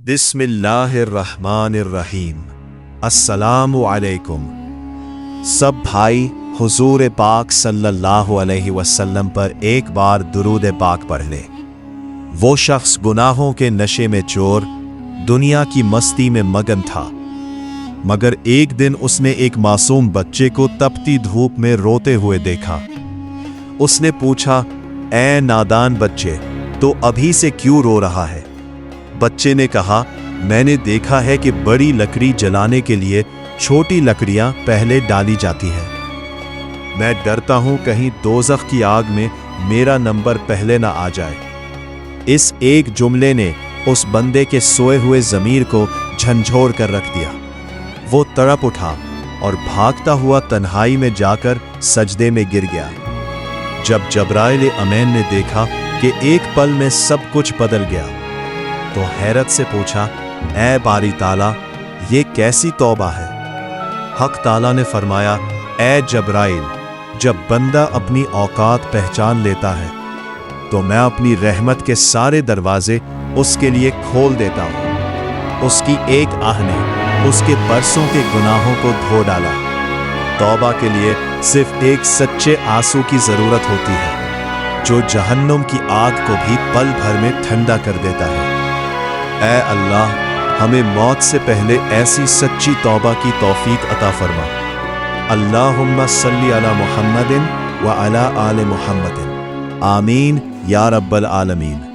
بسم اللہ الرحمن الرحیم۔ السلام علیکم۔ سب بھائی حضور پاک صلی اللہ علیہ وسلم پر ایک بار درود پاک پڑھ لے۔ وہ شخص گناہوں کے نشے میں چور، دنیا کی مستی میں مگن تھا، مگر ایک دن اس نے ایک معصوم بچے کو تپتی دھوپ میں روتے ہوئے دیکھا۔ اس نے پوچھا، اے نادان بچے، تو ابھی سے کیوں رو رہا ہے؟ بچے نے کہا، میں نے دیکھا ہے کہ بڑی لکڑی جلانے کے لیے چھوٹی لکڑیاں پہلے ڈالی جاتی ہیں۔ میں ڈرتا ہوں کہیں دوزخ کی آگ میں میرا نمبر پہلے نہ آ جائے۔ اس ایک جملے نے اس بندے کے سوئے ہوئے ضمیر کو جھنجھوڑ کر رکھ دیا۔ وہ تڑپ اٹھا اور بھاگتا ہوا تنہائی میں جا کر سجدے میں گر گیا۔ جب جبرائیل امین نے دیکھا کہ ایک پل میں سب کچھ بدل گیا تو حیرت سے پوچھا، اے باری تعالیٰ، یہ کیسی توبہ ہے؟ حق تعالیٰ نے فرمایا، اے جبرائیل، جب بندہ اپنی اوقات پہچان لیتا ہے تو میں اپنی رحمت کے سارے دروازے اس کے لیے کھول دیتا ہوں۔ اس کی ایک آہ نے اس کے برسوں کے گناہوں کو دھو ڈالا۔ توبہ کے لیے صرف ایک سچے آنسو کی ضرورت ہوتی ہے جو جہنم کی آگ کو بھی پل بھر میں ٹھنڈا کر دیتا ہے۔ اے اللہ، ہمیں موت سے پہلے ایسی سچی توبہ کی توفیق عطا فرما۔ اللہم صلی علی محمد وعلی آل محمد، آمین یا رب العالمین۔